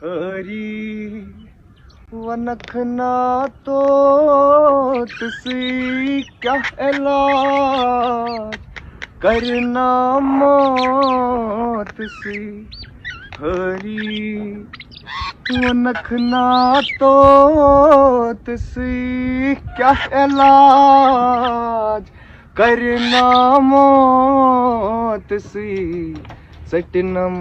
हरी वनखना तो तुसी क्या इलाज करना मौत सी हरी वनखना तो तुसी क्या इलाज करना मौत सी सटनम